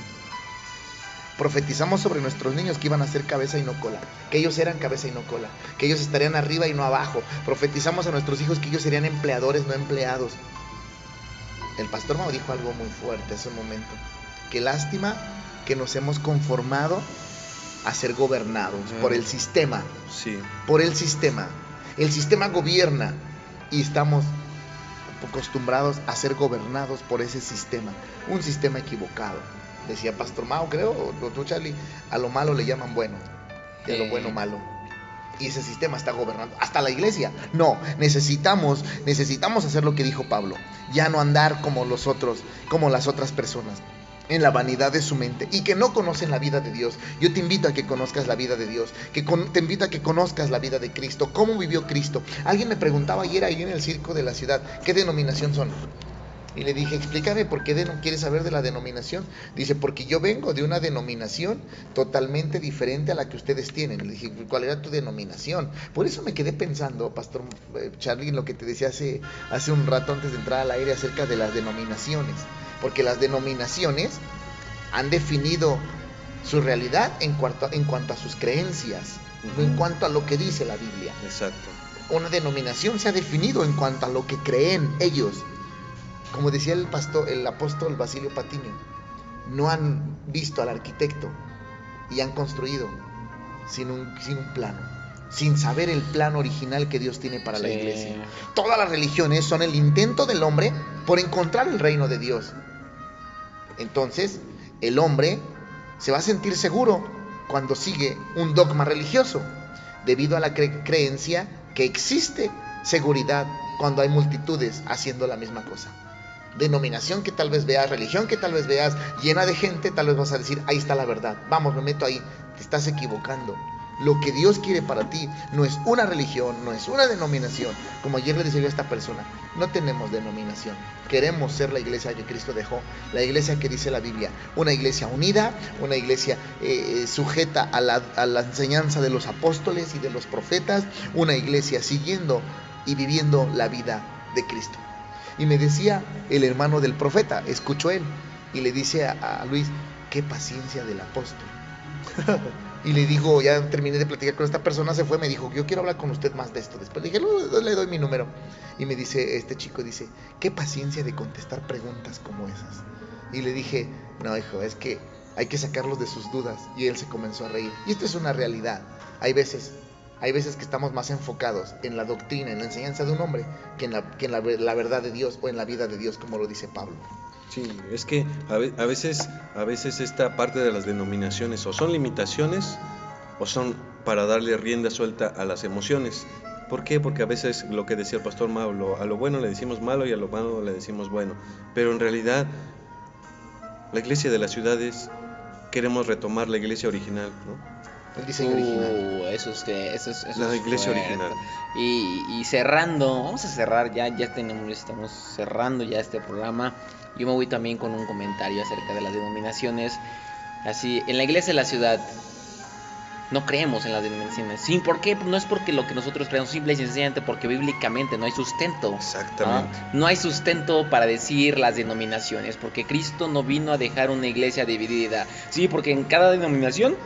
Profetizamos sobre nuestros niños que iban a ser cabeza y no cola, que ellos eran cabeza y no cola, que ellos estarían arriba y no abajo. Profetizamos a nuestros hijos que ellos serían empleadores, no empleados. El pastor Mau dijo algo muy fuerte hace un momento. Qué lástima que nos hemos conformado a ser gobernados por el sistema. Sí. Por el sistema. El sistema gobierna y estamos acostumbrados a ser gobernados por ese sistema. Un sistema equivocado. Decía Pastor Mao, creo, o tú, Charlie, a lo malo le llaman bueno y a lo bueno malo. Y ese sistema está gobernando hasta la iglesia. No, necesitamos hacer lo que dijo Pablo. Ya no andar como los otros, como las otras personas, en la vanidad de su mente y que no conocen la vida de Dios. Yo te invito a que conozcas la vida de Dios, te invito a que conozcas la vida de Cristo, cómo vivió Cristo. Alguien me preguntaba ayer ahí en el circo de la ciudad, ¿qué denominación son? Y le dije, explícame por qué no quieres saber de la denominación. Dice, porque yo vengo de una denominación totalmente diferente a la que ustedes tienen. Le dije, ¿cuál era tu denominación? Por eso me quedé pensando, Pastor Charlie, en lo que te decía hace un rato antes de entrar al aire acerca de las denominaciones. Porque las denominaciones han definido su realidad en cuanto a sus creencias, no en cuanto a lo que dice la Biblia. Exacto. Una denominación se ha definido en cuanto a lo que creen ellos. Como decía el apóstol Basilio Patiño, no han visto al arquitecto y han construido sin un plano, sin saber el plan original que Dios tiene para la iglesia. Todas las religiones son el intento del hombre por encontrar el reino de Dios. Entonces, el hombre se va a sentir seguro cuando sigue un dogma religioso, debido a la creencia que existe seguridad cuando hay multitudes haciendo la misma cosa. Denominación que tal vez veas, religión que tal vez veas llena de gente, tal vez vas a decir, ahí está la verdad, vamos, me meto ahí. Te estás equivocando. Lo que Dios quiere para ti no es una religión, no es una denominación. Como ayer le decía yo a esta persona, no tenemos denominación. Queremos ser la iglesia que Cristo dejó, la iglesia que dice la Biblia, una iglesia unida, una iglesia sujeta a la enseñanza de los apóstoles y de los profetas, una iglesia siguiendo y viviendo la vida de Cristo. Y me decía el hermano del profeta, escuchó él, y le dice a Luis, qué paciencia del apóstol. Y le digo, ya terminé de platicar con esta persona, se fue, me dijo, yo quiero hablar con usted más de esto. Después le dije, le doy mi número. Y me dice, este chico dice, qué paciencia de contestar preguntas como esas. Y le dije, no hijo, es que hay que sacarlos de sus dudas. Y él se comenzó a reír. Y esto es una realidad. Hay veces que estamos más enfocados en la doctrina, en la enseñanza de un hombre, que en la verdad de Dios o en la vida de Dios, como lo dice Pablo. Sí, es que a veces esta parte de las denominaciones o son limitaciones o son para darle rienda suelta a las emociones. ¿Por qué? Porque a veces lo que decía el pastor Pablo, a lo bueno le decimos malo y a lo malo le decimos bueno. Pero en realidad, la iglesia de las ciudades, queremos retomar la iglesia original, ¿no? El diseño original. Eso es la iglesia fuerte. original. Y cerrando, vamos a cerrar estamos cerrando ya este programa. Yo me voy también con un comentario acerca de las denominaciones. Así, en la iglesia de la ciudad no creemos en las denominaciones. Sí, ¿por qué? No es porque lo que nosotros creemos, simple y sencillamente porque bíblicamente no hay sustento. Exactamente. No hay sustento para decir las denominaciones, porque Cristo no vino a dejar una iglesia dividida. Sí, porque en cada denominación,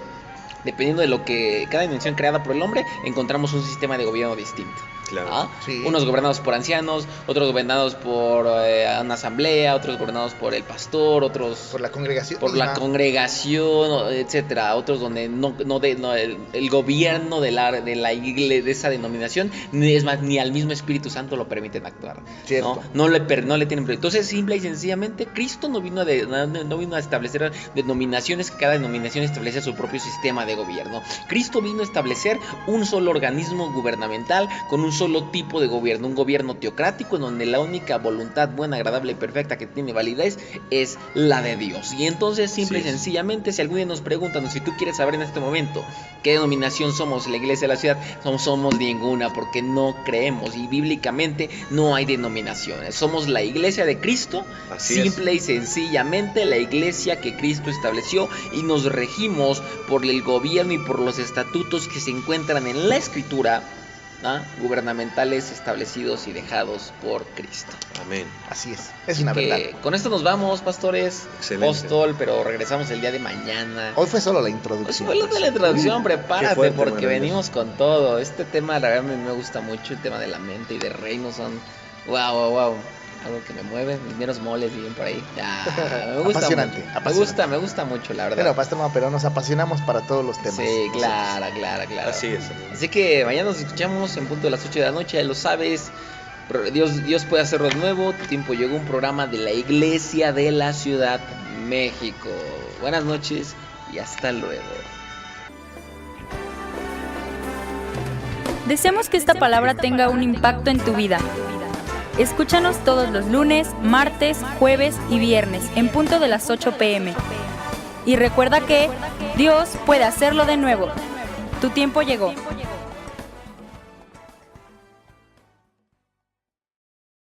dependiendo de lo que cada dimensión creada por el hombre, encontramos un sistema de gobierno distinto. Claro. Sí. Unos gobernados por ancianos, otros gobernados por una asamblea, otros gobernados por el pastor, otros por la congregación, etcétera. Otros donde el gobierno de la iglesia, de esa denominación, es más, ni al mismo Espíritu Santo lo permiten actuar. Cierto. No le tienen. Entonces, simple y sencillamente, Cristo no vino a establecer denominaciones, que cada denominación establece su propio sistema de gobierno. Cristo vino a establecer un solo organismo gubernamental con un solo tipo de gobierno, un gobierno teocrático en donde la única voluntad buena, agradable y perfecta que tiene validez es la de Dios. Y entonces, simple y sencillamente, si algún día nos preguntan, si tú quieres saber en este momento qué denominación somos la iglesia de la ciudad, no somos ninguna, porque no creemos, y bíblicamente no hay denominaciones. Somos la iglesia de Cristo, simple y sencillamente la iglesia que Cristo estableció, y nos regimos por el gobierno y por los estatutos que se encuentran en la Escritura, gubernamentales establecidos y dejados por Cristo. Amén. Así es una verdad. Con esto nos vamos, pastores. Excelente. Apóstol, pero regresamos el día de mañana. Hoy fue solo la introducción. Hoy fue la introducción, prepárate, fuerte, porque maravilloso. venimos con todo. Este tema, la verdad, me gusta mucho, el tema de la mente y de reino, son wow. algo que me mueve, mis meros moles viven por ahí. Me gusta Apasionante, mucho. apasionante. Me gusta mucho, la verdad. Bueno, Pastor Mau, pero nos apasionamos para todos los temas. Sí, nosotros. claro. Así es. Así que mañana nos escuchamos en punto de las 8 de la noche, ya lo sabes. Dios puede hacerlo de nuevo. Tu tiempo llegó, un programa de la Iglesia de la Ciudad México. Buenas noches y hasta luego. Deseamos que esta palabra tenga un impacto en tu vida. Escúchanos todos los lunes, martes, jueves y viernes en punto de las 8 p.m. Y recuerda que Dios puede hacerlo de nuevo. Tu tiempo llegó.